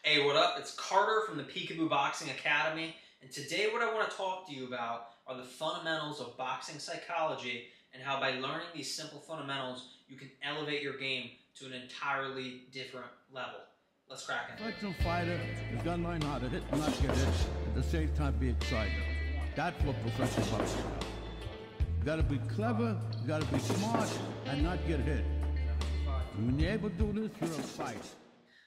Hey, what up? It's Carter from the Peekaboo Boxing Academy, and today what I want to talk to you about are the fundamentals of boxing psychology and how by learning these simple fundamentals, you can elevate your game to an entirely different level. Let's crack it. Professional fighter is going to learn how to hit and not get hit, at the same time be excited. That's what professional boxing is. You got to be clever, you got to be smart, and not get hit. And when you're able to do this, you're a fighter.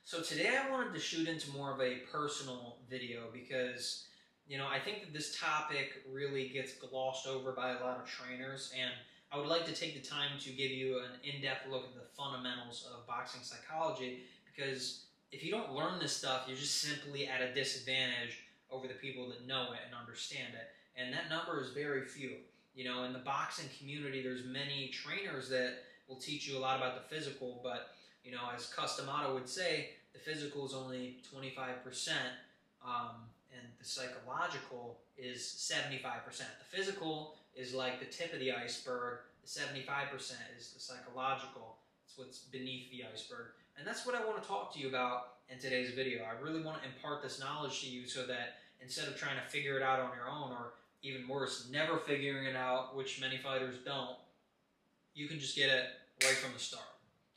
So today I wanted to shoot into more of a personal video because, I think that this topic really gets glossed over by a lot of trainers, and I would like to take the time to give you an in-depth look at the fundamentals of boxing psychology, because if you don't learn this stuff, you're just simply at a disadvantage over the people that know it and understand it, and that number is very few. In the boxing community, there's many trainers that will teach you a lot about the physical, but as Cus D'amato would say, the physical is only 25%, and the psychological is 75%. The physical is like the tip of the iceberg. The 75% is the psychological. It's what's beneath the iceberg. And that's what I want to talk to you about in today's video. I really want to impart this knowledge to you so that instead of trying to figure it out on your own, or even worse, never figuring it out, which many fighters don't, you can just get it right from the start.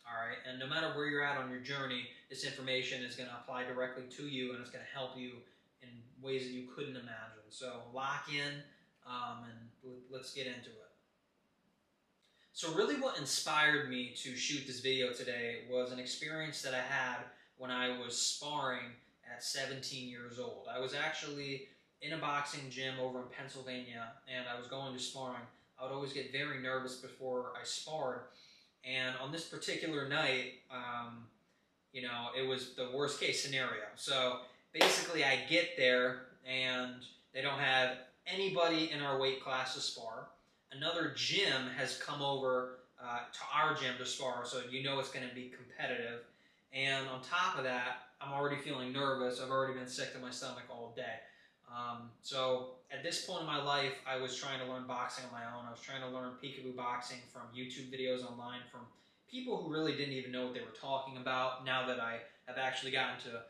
Alright, and no matter where you're at on your journey, this information is going to apply directly to you, and it's going to help you in ways that you couldn't imagine. So lock in, and let's get into it. So really what inspired me to shoot this video today was an experience that I had when I was sparring at 17 years old. I was actually in a boxing gym over in Pennsylvania, and I was going to sparring. I would always get very nervous before I sparred. And on this particular night, it was the worst case scenario. So basically I get there and they don't have anybody in our weight class to spar. Another gym has come over to our gym to spar, so it's going to be competitive. And on top of that, I'm already feeling nervous. I've already been sick to my stomach all day. So at this point in my life, I was trying to learn boxing on my own. I was trying to learn peekaboo boxing from YouTube videos online from people who really didn't even know what they were talking about. Now that I have actually gotten to,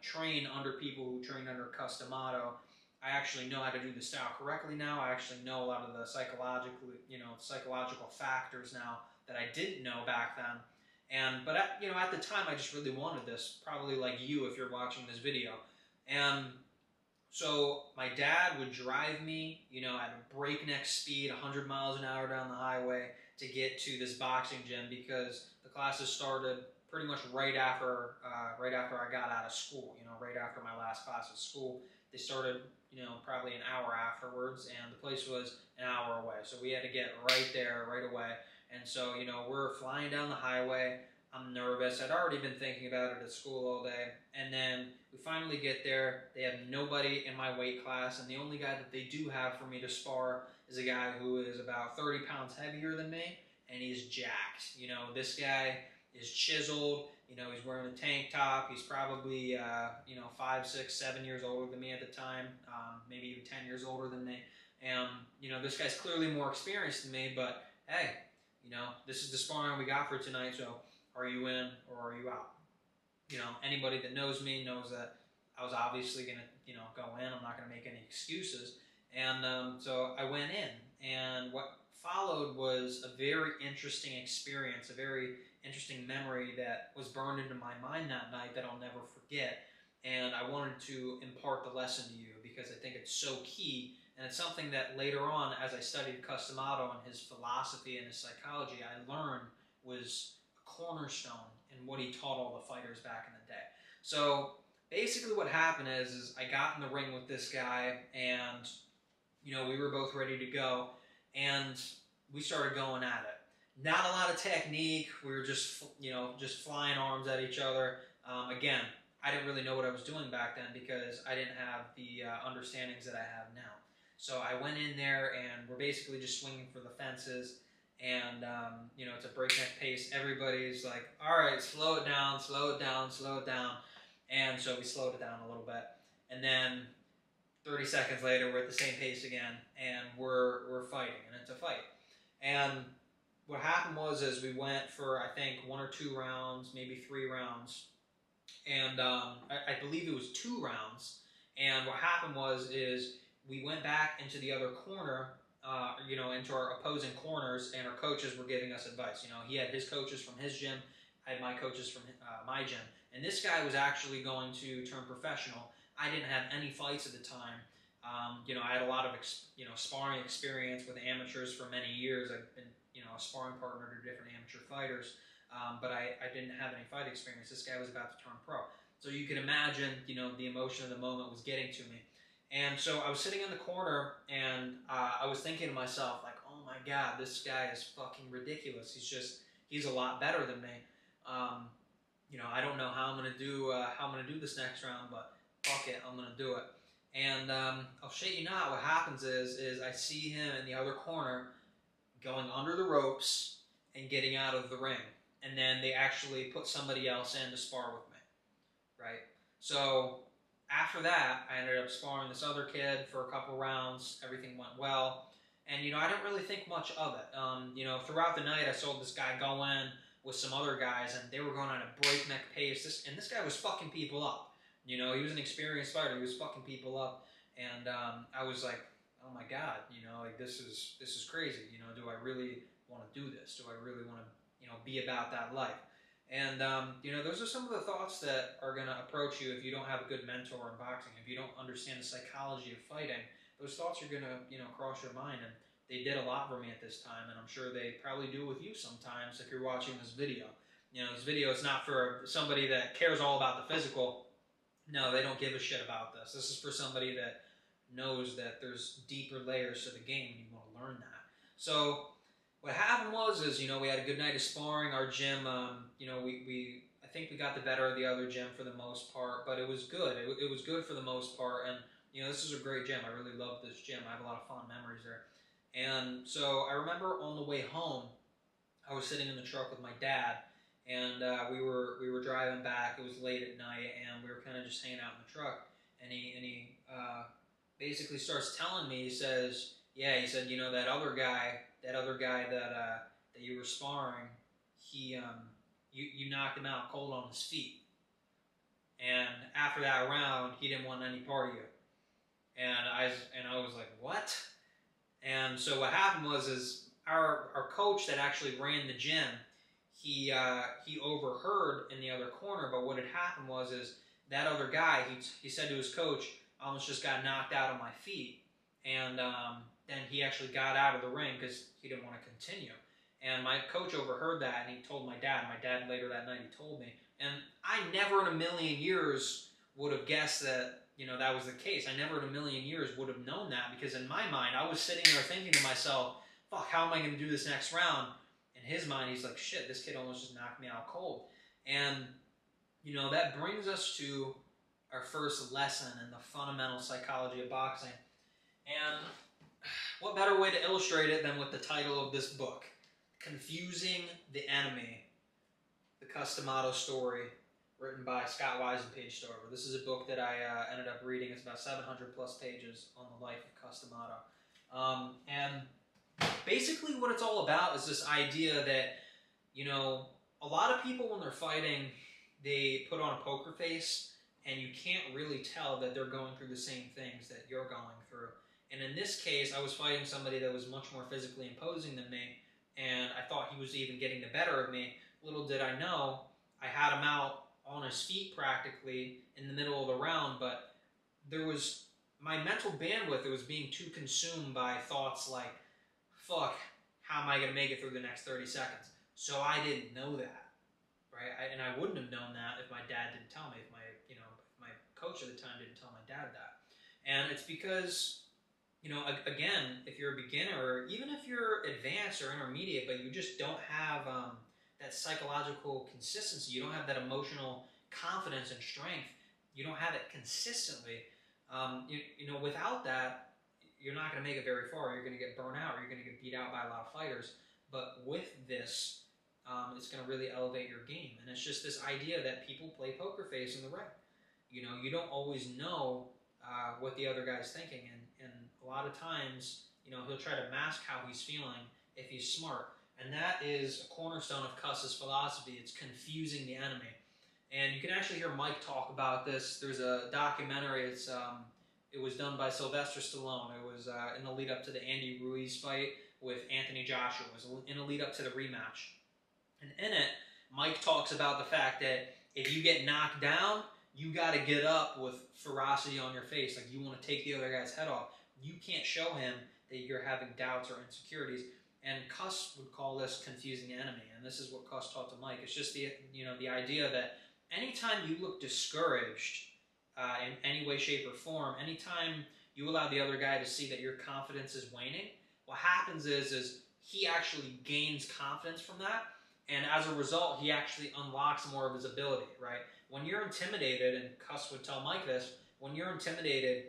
train under people who trained under Cus D'amato, I actually know how to do the style correctly now. I actually know a lot of the psychological factors now that I didn't know back then. But at the time, I just really wanted this, probably like you if you're watching this video. And so my dad would drive me, at a breakneck speed, 100 miles an hour down the highway to get to this boxing gym, because the classes started pretty much right after I got out of school. Right after my last class of school, they started, probably an hour afterwards, and the place was an hour away. So we had to get right there right away. And so, we're flying down the highway. I'm nervous. I'd already been thinking about it at school all day. And then we finally get there. They have nobody in my weight class. And the only guy that they do have for me to spar is a guy who is about 30 pounds heavier than me. And he's jacked. This guy is chiseled. He's wearing a tank top. He's probably, 5, 6, 7 years older than me at the time. Maybe even 10 years older than me. And, this guy's clearly more experienced than me. But, hey, this is the sparring we got for tonight. So are you in or are you out? Anybody that knows me knows that I was obviously going to, go in. I'm not going to make any excuses. And so I went in. And what followed was a very interesting experience, a very interesting memory that was burned into my mind that night that I'll never forget. And I wanted to impart the lesson to you because I think it's so key. And it's something that later on, as I studied Cus D'amato and his philosophy and his psychology, I learned was cornerstone in what he taught all the fighters back in the day. So basically what happened is I got in the ring with this guy, and we were both ready to go, and we started going at it. Not a lot of technique. We were just flying arms at each other. Again, I didn't really know what I was doing back then because I didn't have the understandings that I have now. So I went in there, and we're basically just swinging for the fences. And, it's a breakneck pace. Everybody's like, all right, slow it down, slow it down, slow it down. And so we slowed it down a little bit. And then 30 seconds later, we're at the same pace again, and we're fighting, and it's a fight. And what happened was we went for, I think, 1 or 2 rounds, maybe 3 rounds. and I believe it was 2 rounds. And what happened is we went back into the other corner, into our opposing corners, and our coaches were giving us advice. He had his coaches from his gym, I had my coaches from my gym, and this guy was actually going to turn professional. I didn't have any fights at the time. I had a lot of sparring experience with amateurs for many years. I've been a sparring partner to different amateur fighters, but I didn't have any fight experience. This guy was about to turn pro. So you can imagine, the emotion of the moment was getting to me. And so I was sitting in the corner, and I was thinking to myself, like, oh my God, this guy is fucking ridiculous. He's a lot better than me. I don't know how I'm gonna do this next round, but fuck it, I'm gonna do it. And I'll shit you not, what happens is I see him in the other corner going under the ropes and getting out of the ring. And then they actually put somebody else in to spar with me, right? So after that, I ended up sparring this other kid for a couple rounds. Everything went well. And, I didn't really think much of it. Throughout the night, I saw this guy go in with some other guys, and they were going at a breakneck pace. This guy was fucking people up. He was an experienced fighter. He was fucking people up. And I was like, oh my God, this is crazy. Do I really want to do this? Do I really want to, be about that life? And, those are some of the thoughts that are going to approach you if you don't have a good mentor in boxing. If you don't understand the psychology of fighting, those thoughts are going to, cross your mind. And they did a lot for me at this time, and I'm sure they probably do with you sometimes if you're watching this video. This video is not for somebody that cares all about the physical. No, they don't give a shit about this. This is for somebody that knows that there's deeper layers to the game, and you want to learn that. So what happened is we had a good night of sparring. Our gym, I think we got the better of the other gym for the most part, but it was good. It was good for the most part, and this is a great gym. I really love this gym. I have a lot of fond memories there. And so I remember on the way home, I was sitting in the truck with my dad, and we were driving back. It was late at night, and we were kind of just hanging out in the truck. And he basically starts telling me. He says, "Yeah," he said, that other guy that you were sparring, you knocked him out cold on his feet. And after that round, he didn't want any part of you." And I was like, what? And so what happened was our coach that actually ran the gym, he overheard in the other corner. But what had happened was that other guy, he said to his coach, "I almost just got knocked out on my feet," and then he actually got out of the ring because he didn't want to continue. And my coach overheard that, and he told my dad. My dad later that night, he told me, and I never in a million years would have guessed that that was the case. I never in a million years would have known that, because in my mind, I was sitting there thinking to myself, fuck, how am I going to do this next round? In his mind, he's like, shit, this kid almost just knocked me out cold. And, that brings us to our first lesson in the fundamental psychology of boxing. And what better way to illustrate it than with the title of this book, Confusing the Enemy, the Cus D'amato story, written by Scott Wise and Paige Stover. This is a book that I ended up reading. It's about 700 plus pages on the life of Cus D'amato. And basically what it's all about is this idea that, a lot of people when they're fighting, they put on a poker face, and you can't really tell that they're going through the same things that you're going through. And in this case, I was fighting somebody that was much more physically imposing than me, and I thought he was even getting the better of me. Little did I know, I had him out on his feet practically in the middle of the round, but there was my mental bandwidth. It was being too consumed by thoughts like, fuck, how am I going to make it through the next 30 seconds? So I didn't know that, right? And I wouldn't have known that if my dad didn't tell me, if my coach at the time didn't tell my dad that. And it's because, again, if you're a beginner, or even if you're advanced or intermediate, but you just don't have that psychological consistency, you don't have that emotional confidence and strength, you don't have it consistently, without that, you're not going to make it very far. You're going to get burnt out, or you're going to get beat out by a lot of fighters. But with this, it's going to really elevate your game. And it's just this idea that people play poker face in the ring. You don't always know what the other guy's thinking. And a lot of times, he'll try to mask how he's feeling if he's smart. And that is a cornerstone of Cus's philosophy. It's confusing the enemy. And you can actually hear Mike talk about this. There's a documentary. It was done by Sylvester Stallone. It was in the lead up to the Andy Ruiz fight with Anthony Joshua. It was in the lead up to the rematch. And in it, Mike talks about the fact that if you get knocked down, you got to get up with ferocity on your face. Like, you want to take the other guy's head off. You can't show him that you're having doubts or insecurities. And Cus would call this confusing the enemy. And this is what Cus taught to Mike. It's just the idea that anytime you look discouraged in any way, shape, or form, anytime you allow the other guy to see that your confidence is waning, what happens is he actually gains confidence from that. And as a result, he actually unlocks more of his ability, right? When you're intimidated, and Cus would tell Mike this, when you're intimidated,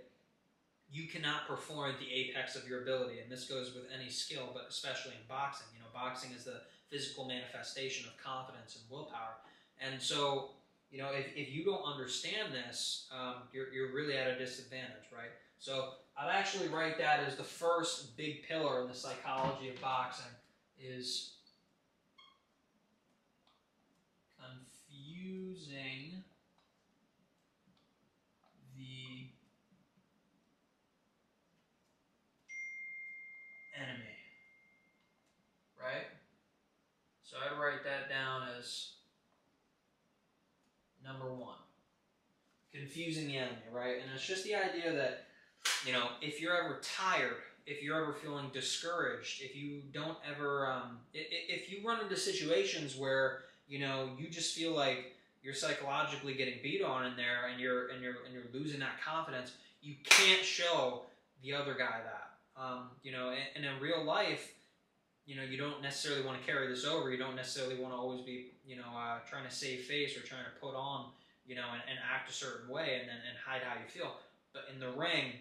you cannot perform at the apex of your ability. And this goes with any skill, but especially in boxing. You know, boxing is the physical manifestation of confidence and willpower. And so, you know, if you don't understand this, you're really at a disadvantage, right? So I'd actually write that as the first big pillar in the psychology of boxing is confusing the enemy, right? So I'd write that down as number one. Confusing the enemy, right? And it's just the idea that, you know, if you're ever tired, if you're ever feeling discouraged, if you don't ever, if you run into situations where, you know, you just feel like you're psychologically getting beat on in there, and you're losing that confidence, you can't show the other guy that. You know, and in real life, you know, you don't necessarily want to carry this over. You don't necessarily want to always be, you know, trying to save face or trying to put on, you know, and act a certain way and hide how you feel. But in the ring,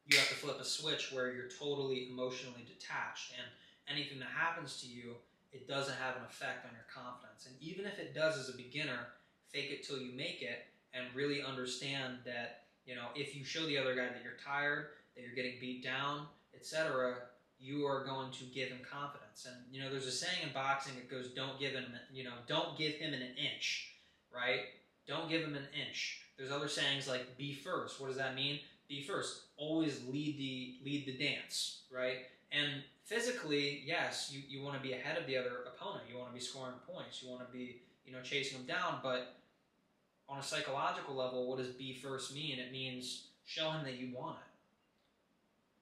you have to flip a switch where you're totally emotionally detached, and anything that happens to you, it doesn't have an effect on your confidence. And even if it does as a beginner, fake it till you make it, and really understand that, you know, if you show the other guy that you're tired, that you're getting beat down, etc., you are going to give him confidence. And, you know, there's a saying in boxing that goes, don't give him an inch, right? Don't give him an inch. There's other sayings like be first. What does that mean? Be first. Always lead the dance, right? And physically, yes, you want to be ahead of the other opponent. You want to be scoring points. You want to be, you know, chasing them down. But on a psychological level, what does be first mean? It means show him that you want it.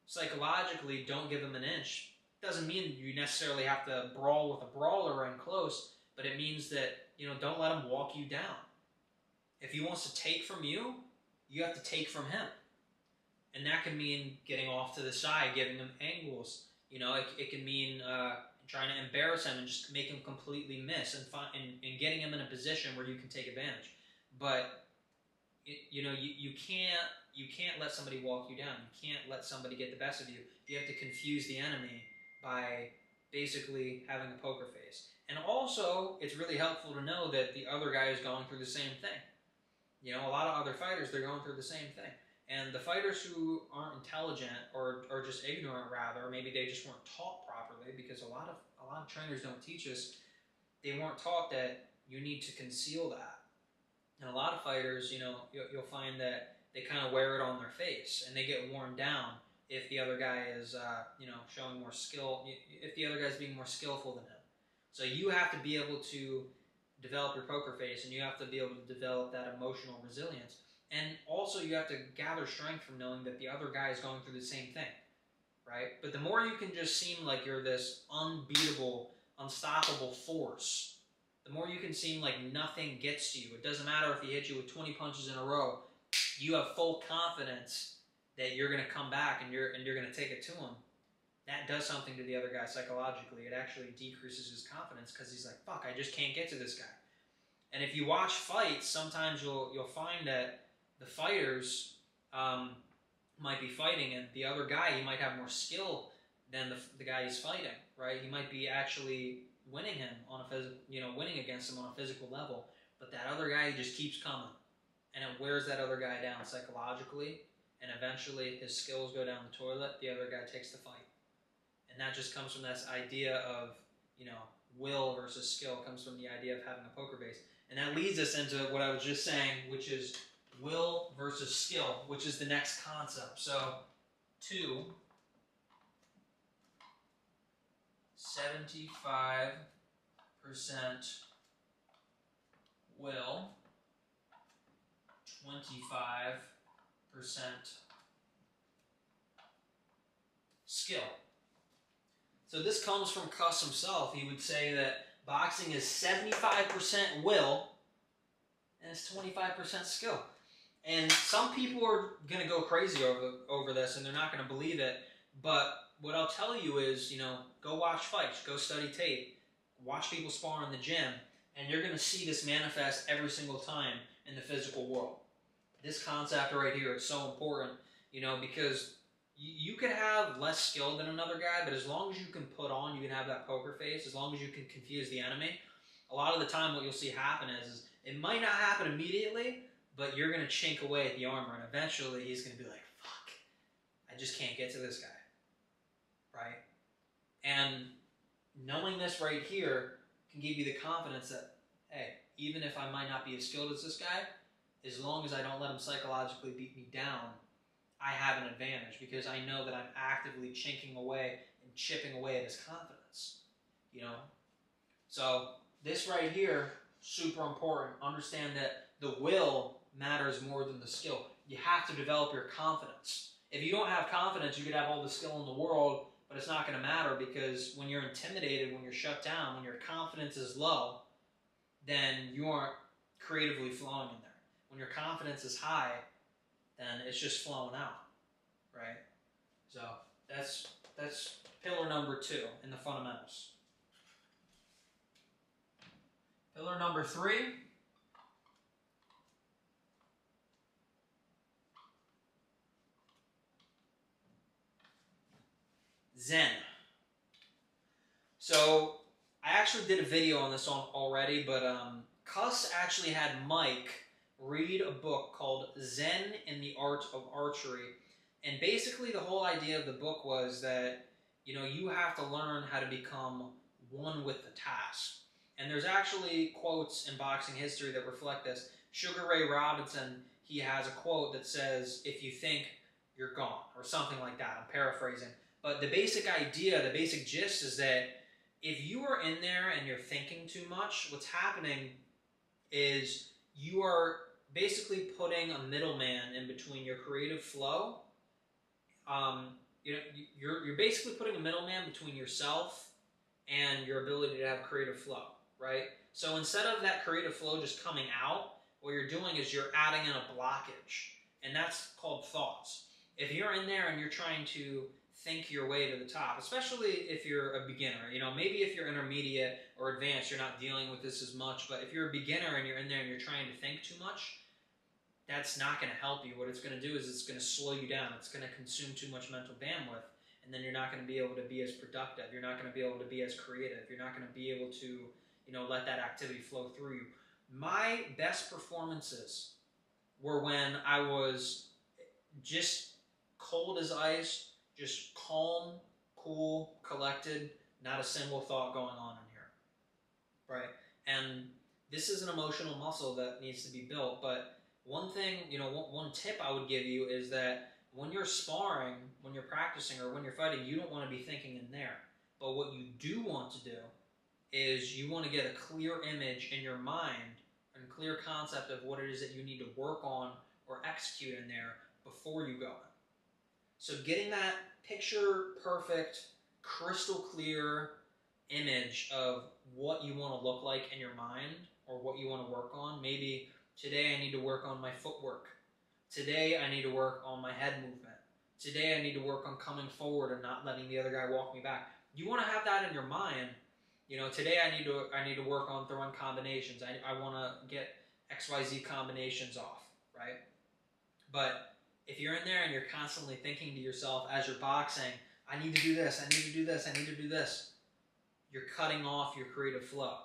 Psychologically, don't give him an inch. Doesn't mean you necessarily have to brawl with a brawler and close, but it means that, you know, don't let him walk you down. If he wants to take from you, you have to take from him. And that can mean getting off to the side, giving him angles. You know, it can mean trying to embarrass him and just make him completely miss and getting him in a position where you can take advantage. But, you know, you can't let somebody walk you down. You can't let somebody get the best of you. You have to confuse the enemy by basically having a poker face. And also, it's really helpful to know that the other guy is going through the same thing. You know, a lot of other fighters, they're going through the same thing. And the fighters who aren't intelligent or just ignorant, rather, or maybe they just weren't taught properly, because a lot of trainers don't teach us, they weren't taught that you need to conceal that. And a lot of fighters, you know, you'll find that they kind of wear it on their face, and they get worn down if the other guy is, you know, showing more skill, if the other guy's being more skillful than him. So you have to be able to develop your poker face, and you have to be able to develop that emotional resilience. And also you have to gather strength from knowing that the other guy is going through the same thing, right? But the more you can just seem like you're this unbeatable, unstoppable force, the more you can seem like nothing gets to you. It doesn't matter if he hits you with 20 punches in a row. You have full confidence that you're going to come back and you're going to take it to him. That does something to the other guy psychologically. It actually decreases his confidence because he's like, fuck, I just can't get to this guy. And if you watch fights, sometimes you'll find that the fighters might be fighting, and the other guy, he might have more skill than the guy he's fighting, right? He might be actually winning him on a physical, you know, winning against him on a physical level, but that other guy, he just keeps coming, and it wears that other guy down psychologically, and eventually his skills go down the toilet. The other guy takes the fight, and that just comes from this idea of, you know, will versus skill. It comes from the idea of having a poker face. And that leads us into what I was just saying, which is will versus skill, which is the next concept. So 2, 75% will, 25% skill. So this comes from Cus himself. He would say that boxing is 75% will and it's 25% skill. And some people are going to go crazy over this and they're not going to believe it. But what I'll tell you is, go watch fights, go study tape, watch people spar in the gym, and you're going to see this manifest every single time in the physical world. This concept right here is so important, because you could have less skill than another guy, but as long as you can put on, you can have that poker face, as long as you can confuse the enemy, a lot of the time what you'll see happen is it might not happen immediately, but you're going to chink away at the armor, and eventually he's going to be like, fuck, I just can't get to this guy, right? And knowing this right here can give you the confidence that, hey, even if I might not be as skilled as this guy, as long as I don't let him psychologically beat me down, I have an advantage because I know that I'm actively chinking away and chipping away at his confidence, So this right here, super important. Understand that the will matters more than the skill. You have to develop your confidence. If you don't have confidence, you could have all the skill in the world, but it's not going to matter because when you're intimidated, when you're shut down, when your confidence is low, then you aren't creatively flowing in there. When your confidence is high, then it's just flowing out, right? So that's pillar number 2 in the fundamentals. Pillar number 3. Zen. So I actually did a video on this already, but Cus actually had Mike read a book called Zen in the Art of Archery. And basically the whole idea of the book was that, you have to learn how to become one with the task. And there's actually quotes in boxing history that reflect this. Sugar Ray Robinson, he has a quote that says, if you think, you're gone, or something like that. I'm paraphrasing. But the basic idea, the basic gist is that if you are in there and you're thinking too much, what's happening is you are basically putting a middleman in between your creative flow. You're basically putting a middleman between yourself and your ability to have creative flow, right? So instead of that creative flow just coming out, what you're doing is you're adding in a blockage, and that's called thoughts. If you're in there and you're trying to think your way to the top, especially if you're a beginner, maybe if you're intermediate or advanced, you're not dealing with this as much, but if you're a beginner and you're in there and you're trying to think too much, that's not going to help you. What it's going to do is it's going to slow you down. It's going to consume too much mental bandwidth, and then you're not going to be able to be as productive. You're not going to be able to be as creative. You're not going to be able to, let that activity flow through you. My best performances were when I was just cold as ice, just calm, cool, collected, not a single thought going on in here, right? And this is an emotional muscle that needs to be built, but one thing, one tip I would give you is that when you're sparring, when you're practicing, or when you're fighting, you don't want to be thinking in there. But what you do want to do is you want to get a clear image in your mind and clear concept of what it is that you need to work on or execute in there before you go in. So getting that picture perfect, crystal clear image of what you want to look like in your mind or what you want to work on. Maybe today I need to work on my footwork. Today I need to work on my head movement. Today I need to work on coming forward and not letting the other guy walk me back. You want to have that in your mind. Today I need to work on throwing combinations. I want to get XYZ combinations off, right? But if you're in there and you're constantly thinking to yourself as you're boxing, I need to do this, I need to do this, I need to do this, you're cutting off your creative flow.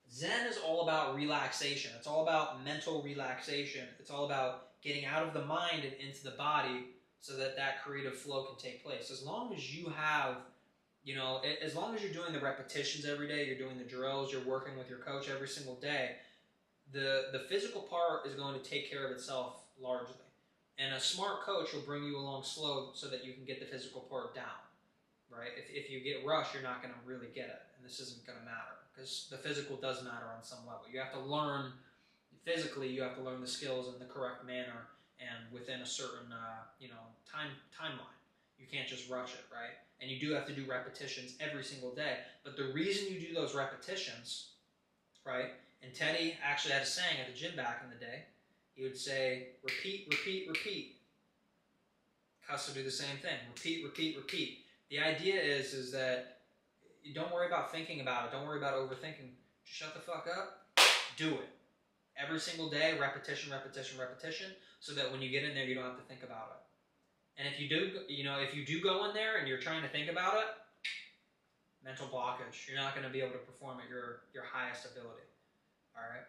Zen is all about relaxation. It's all about mental relaxation. It's all about getting out of the mind and into the body so that that creative flow can take place. As long as you have, as long as you're doing the repetitions every day, you're doing the drills, you're working with your coach every single day, the physical part is going to take care of itself largely. And a smart coach will bring you along slow so that you can get the physical part down, right? If you get rushed, you're not going to really get it, and this isn't going to matter because the physical does matter on some level. You have to learn physically. You have to learn the skills in the correct manner and within a certain timeline. You can't just rush it, right? And you do have to do repetitions every single day. But the reason you do those repetitions, right? And Teddy actually had a saying at the gym back in the day. He would say, repeat, repeat, repeat. Cus would do the same thing. Repeat, repeat, repeat. The idea is that you don't worry about thinking about it. Don't worry about overthinking. Just shut the fuck up. Do it. Every single day, repetition, repetition, repetition, so that when you get in there, you don't have to think about it. And if you do go in there and you're trying to think about it, mental blockage. You're not going to be able to perform at your highest ability. All right?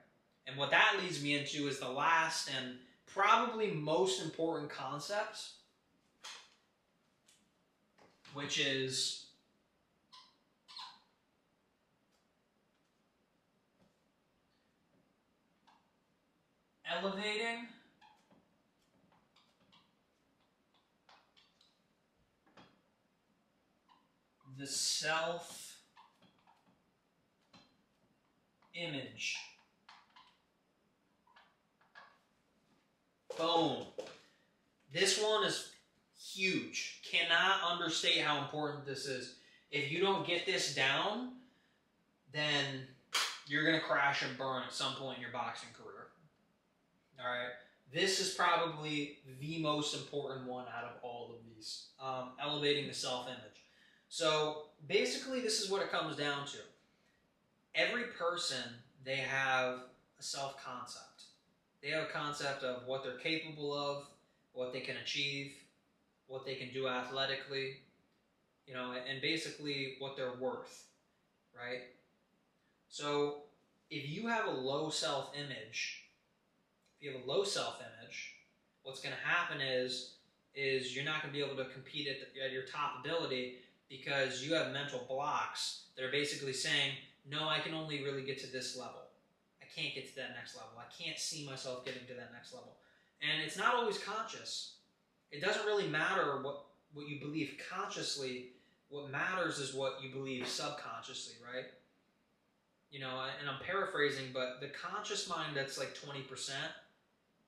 And what that leads me into is the last and probably most important concept, which is elevating the self-image. Boom. This one is huge. Cannot understate how important this is. If you don't get this down, then you're going to crash and burn at some point in your boxing career. All right? This is probably the most important one out of all of these. Elevating the self-image. So basically, this is what it comes down to. Every person, they have a self-concept. They have a concept of what they're capable of, what they can achieve, what they can do athletically, and basically what they're worth, right? So if you have a low self-image, what's going to happen is you're not going to be able to compete at your top ability because you have mental blocks that are basically saying, no, I can only really get to this level. I can't get to that next level. I can't see myself getting to that next level. And it's not always conscious. It doesn't really matter what you believe consciously. What matters is what you believe subconsciously, right? And I'm paraphrasing, but the conscious mind, that's like 20%.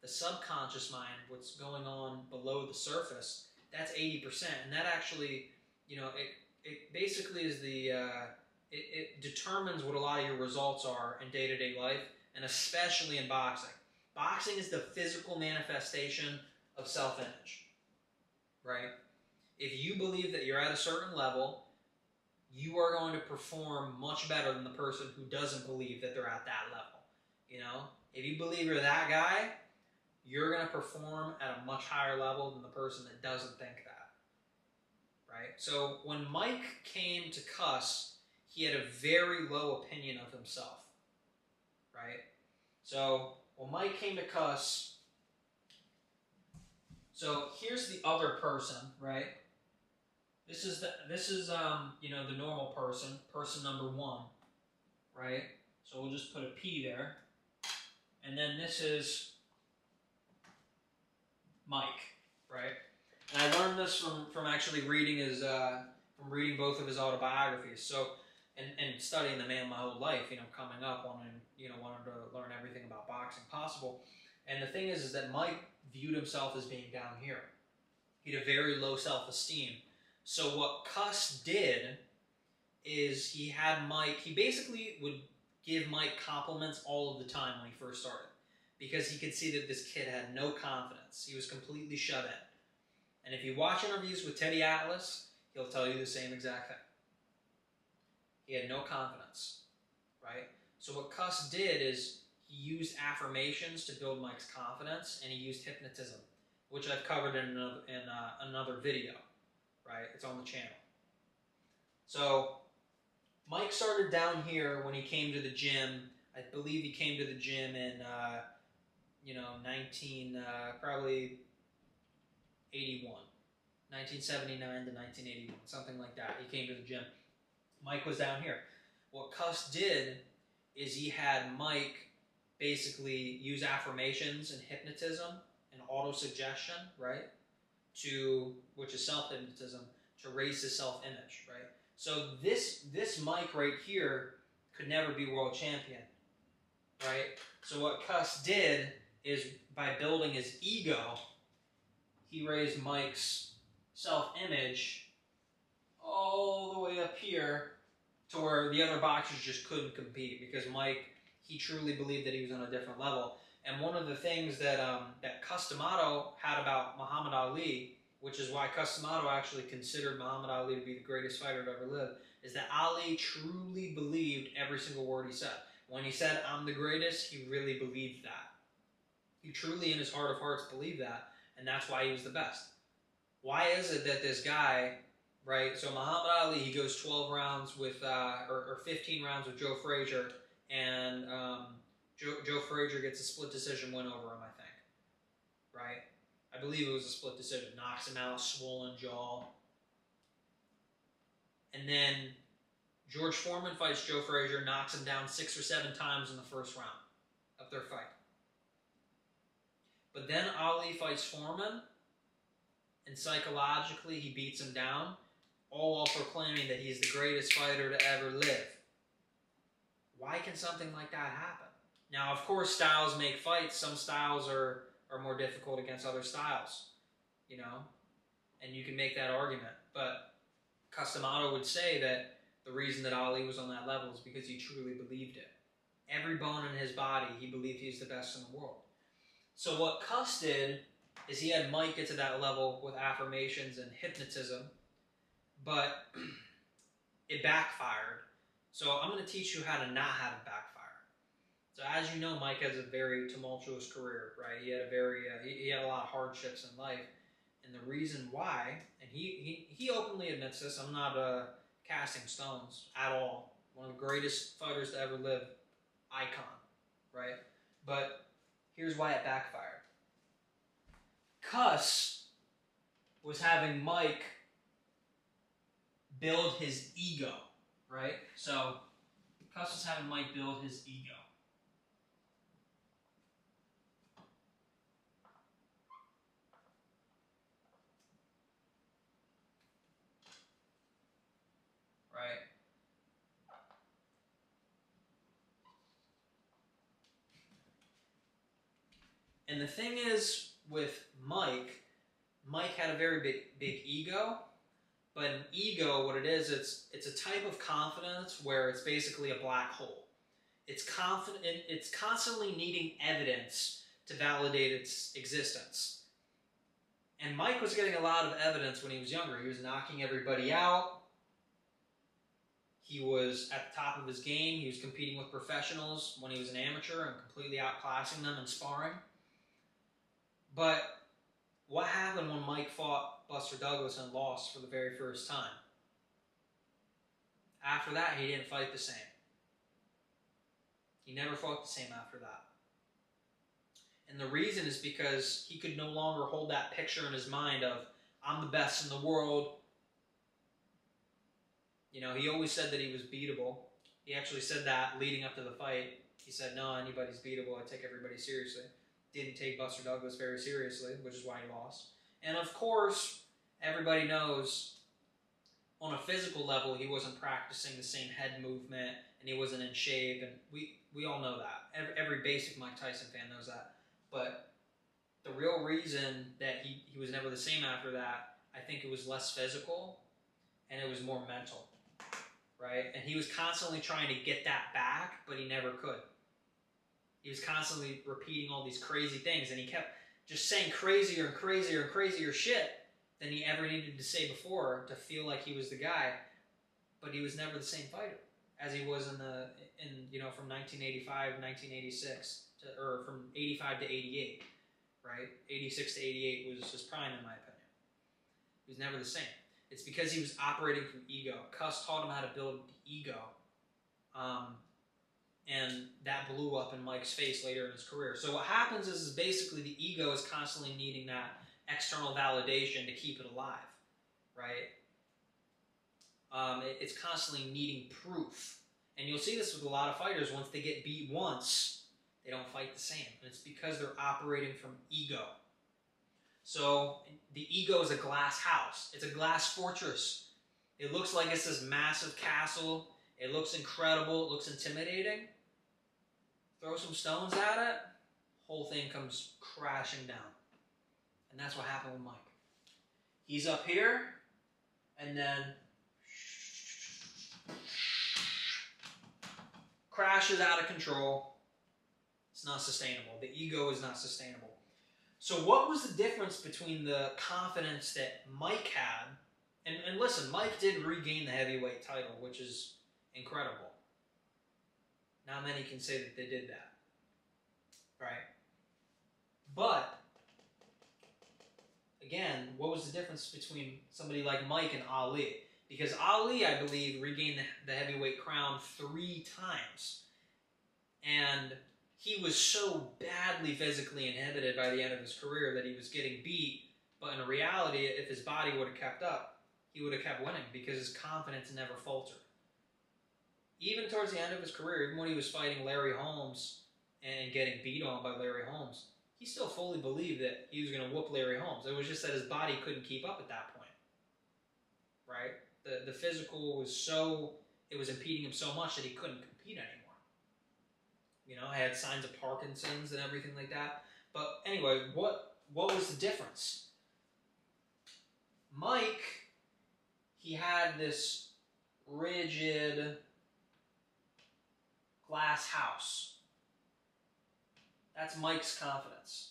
The subconscious mind, what's going on below the surface, that's 80%. And that actually, it basically is it determines what a lot of your results are in day-to-day life, and especially in boxing. Boxing is the physical manifestation of self-image, right? If you believe that you're at a certain level, you are going to perform much better than the person who doesn't believe that they're at that level. If you believe you're that guy, you're going to perform at a much higher level than the person that doesn't think that, right? So when Mike came to Cus, he had a very low opinion of himself, right? So when Mike came to Cus, so here's the other person, right? This is the normal person number one, right? So we'll just put a P there, and then this is Mike, right? And I learned this from actually reading reading both of his autobiographies. So. And studying the man my whole life, coming up, wanting to learn everything about boxing possible. And the thing is that Mike viewed himself as being down here. He had a very low self-esteem. So what Cus did is he basically would give Mike compliments all of the time when he first started, because he could see that this kid had no confidence. He was completely shut in. And if you watch interviews with Teddy Atlas, he'll tell you the same exact thing. He had no confidence, right? So what Cus did is he used affirmations to build Mike's confidence, and he used hypnotism, which I've covered in another video, right? It's on the channel. So Mike started down here when he came to the gym. I believe he came to the gym in, probably 81, 1979 to 1981, something like that. He came to the gym. Mike was down here. What Cus did is he had Mike basically use affirmations and hypnotism and auto-suggestion, right? Which is self-hypnotism, to raise his self-image, right? So this Mike right here could never be world champion, right? So what Cus did is, by building his ego, he raised Mike's self-image all the way up here to where the other boxers just couldn't compete, because Mike, he truly believed that he was on a different level. And one of the things that Cus D'amato had about Muhammad Ali, which is why Cus D'amato actually considered Muhammad Ali to be the greatest fighter to ever live, is that Ali truly believed every single word he said. When he said, "I'm the greatest," he really believed that. He truly, in his heart of hearts, believed that, and that's why he was the best. Why is it that this guy, right, so Muhammad Ali, he goes 12 rounds with, or 15 rounds with Joe Frazier, and Joe Frazier gets a split decision win over him, I think, right? I believe it was a split decision. Knocks him out, swollen jaw. And then George Foreman fights Joe Frazier, knocks him down 6 or 7 times in the first round of their fight. But then Ali fights Foreman, and psychologically he beats him down, all while proclaiming that he's the greatest fighter to ever live. Why can something like that happen? Now, of course, styles make fights. Some styles are more difficult against other styles, you know, and you can make that argument. But Cus D'amato would say that the reason that Ali was on that level is because he truly believed it. Every bone in his body, he believed he's the best in the world. So what Cus did is he had Mike get to that level with affirmations and hypnotism, but it backfired. So I'm going to teach you how to not have it backfire. So as you know, Mike has a very tumultuous career, right? He had he had a lot of hardships in life, and the reason why, and he openly admits this. I'm not casting stones at all. One of the greatest fighters to ever live, icon, right? But here's why it backfired. Cus was having Mike build his ego, right? So Cus was having Mike build his ego. Right? And the thing is with Mike had a very big ego, but an ego, what it is, it's a type of confidence where it's basically a black hole. It's constantly needing evidence to validate its existence. And Mike was getting a lot of evidence when he was younger. He was knocking everybody out. He was at the top of his game. He was competing with professionals when he was an amateur and completely outclassing them in sparring. But what happened when Mike fought Buster Douglas and lost for the very first time? After that, he didn't fight the same. He never fought the same after that. And the reason is because he could no longer hold that picture in his mind of, I'm the best in the world. You know, he always said that he was beatable. He actually said that leading up to the fight. He said, no, anybody's beatable. I take everybody seriously. Didn't take Buster Douglas very seriously, which is why he lost. And of course, everybody knows on a physical level, he wasn't practicing the same head movement, and he wasn't in shape, and we all know that. Every basic Mike Tyson fan knows that. But the real reason that he was never the same after that, I think it was less physical, and it was more mental, right? And he was constantly trying to get that back, but he never could. He was constantly repeating all these crazy things, and he kept just saying crazier and crazier and crazier shit than he ever needed to say before to feel like he was the guy. But he was never the same fighter as he was from 1985, 1986, or from 85 to 88, right? 86 to 88 was his prime, in my opinion. He was never the same. It's because he was operating from ego. Cus taught him how to build the ego. And that blew up in Mike's face later in his career. So what happens is basically the ego is constantly needing that external validation to keep it alive, right? It's constantly needing proof. And you'll see this with a lot of fighters. Once they get beat once, They don't fight the same. And it's because they're operating from ego. So the ego is a glass house. It's a glass fortress. It looks like it's this massive castle. It looks incredible. It looks intimidating. Throw some stones at it, whole thing comes crashing down. And that's what happened with Mike. He's up here, and then crashes out of control. It's not sustainable. The ego is not sustainable. So what was the difference between the confidence that Mike had, and listen, Mike did regain the heavyweight title, which is incredible. Not many can say that they did that, right? But, again, what was the difference between somebody like Mike and Ali? Because Ali, I believe, regained the heavyweight crown 3 times. And he was so badly physically inhibited by the end of his career that he was getting beat. But in reality, if his body would have kept up, he would have kept winning because his confidence never faltered. Even towards the end of his career, even when he was fighting Larry Holmes and getting beat on by Larry Holmes, he still fully believed that he was going to whoop Larry Holmes. It was just that his body couldn't keep up at that point, right? The physical was so, it was impeding him so much that he couldn't compete anymore. You know, I had signs of Parkinson's and everything like that. But anyway, what was the difference? Mike, he had this rigid glass house. That's Mike's confidence.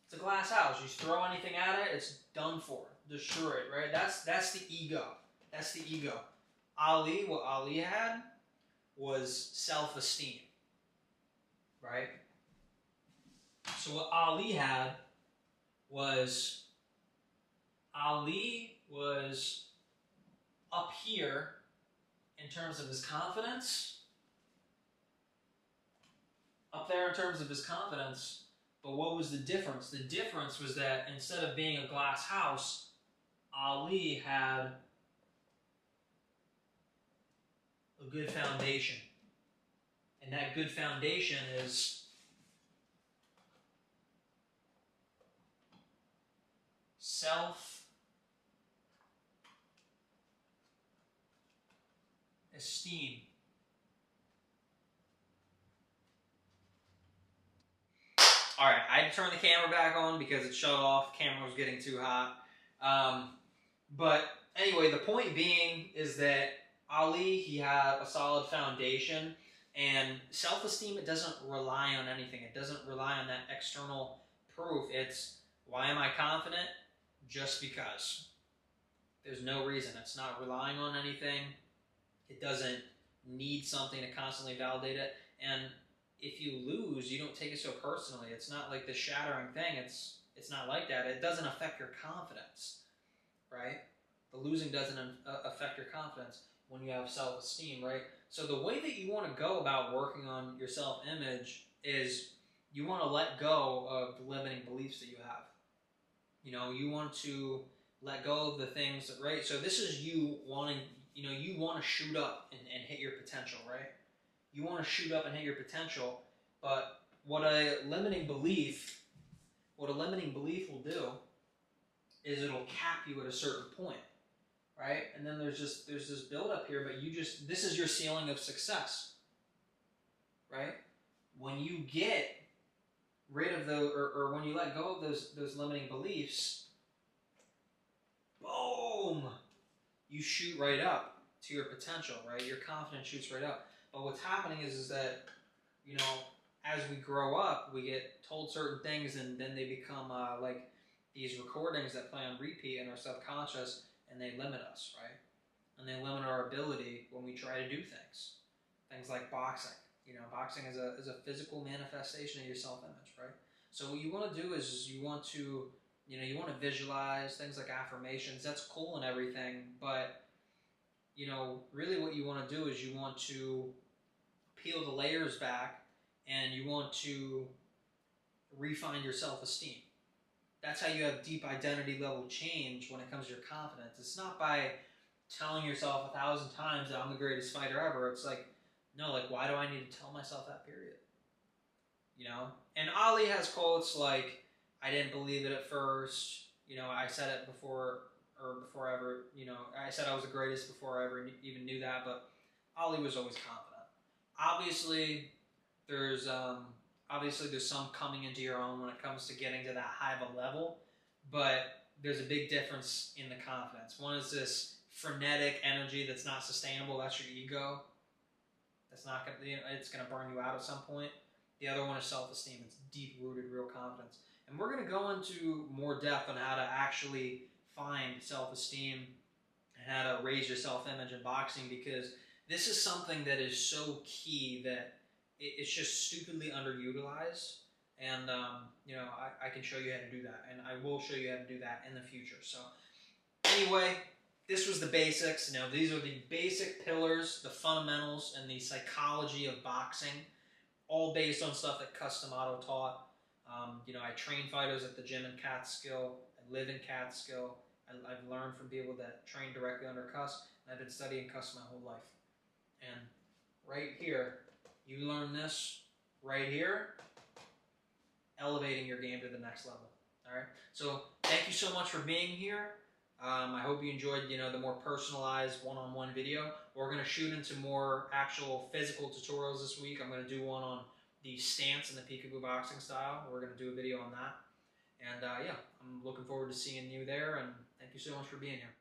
It's a glass house. You throw anything at it, it's done for. Destroyed, right? That's the ego. That's the ego. Ali, what Ali had was self-esteem, right? So what Ali had was, Ali was up here in terms of his confidence, up there in terms of his confidence, but what was the difference? The difference was that instead of being a glass house, Ali had a good foundation. And that good foundation is self-esteem. All right, I had to turn the camera back on because it shut off. The camera was getting too hot. But anyway, the point being is that Ali, he had a solid foundation, and self-esteem, it doesn't rely on anything. It doesn't rely on that external proof. It's, why am I confident? Just because. There's no reason. It's not relying on anything. It doesn't need something to constantly validate it. And if you lose, you don't take it so personally. It's not like the shattering thing. It's not like that. It doesn't affect your confidence, right? The losing doesn't affect your confidence when you have self-esteem, right? So the way that you want to go about working on your self-image is you want to let go of the limiting beliefs that you have. You know, you want to let go of the things, right? So this is you wanting, you know, you want to shoot up and hit your potential, right? You want to shoot up and hit your potential, but what a limiting belief will do is it'll cap you at a certain point, right? And then there's this build up here, but this is your ceiling of success, right? When you get rid of or when you let go of those limiting beliefs, boom, you shoot right up to your potential, right? Your confidence shoots right up. But what's happening is that, you know, as we grow up, we get told certain things, and then they become like these recordings that play on repeat in our subconscious, and they limit us, right? And they limit our ability when we try to do things. Things like boxing. You know, boxing is a physical manifestation of your self-image, right? So what you want to do is you want to visualize things like affirmations. That's cool and everything, but, you know, really what you want to do is you want to peel the layers back, and you want to refine your self-esteem. That's how you have deep identity level change when it comes to your confidence. It's not by telling yourself 1,000 times that I'm the greatest fighter ever. It's like, No, like, why do I need to tell myself that, period? You know? And Ali has quotes like, I didn't believe it at first. You know, I said it before, or before I ever, you know, I said I was the greatest before I ever even knew that, but Ali was always confident. Obviously, there's some coming into your own when it comes to getting to that high of a level, but there's a big difference in the confidence. One is this frenetic energy that's not sustainable. That's your ego. That's not gonna, you know, it's gonna burn you out at some point. The other one is self-esteem. It's deep-rooted, real confidence. And we're gonna go into more depth on how to actually find self-esteem and how to raise your self-image in boxing, because this is something that is so key that it's just stupidly underutilized. And you know, I can show you how to do that, and I will show you how to do that in the future. So anyway, this was the basics. You know, these are the basic pillars, the fundamentals, and the psychology of boxing, all based on stuff that Cus D'amato taught. You know, I train fighters at the gym in Catskill. I live in Catskill. I've learned from people that train directly under Cus, and I've been studying Cus my whole life. And right here, you learn this right here, elevating your game to the next level. All right. So thank you so much for being here. I hope you enjoyed, you know, the more personalized one-on-one video. We're going to shoot into more actual physical tutorials this week. I'm going to do one on the stance and the Peekaboo boxing style. We're going to do a video on that. And yeah, I'm looking forward to seeing you there, and thank you so much for being here.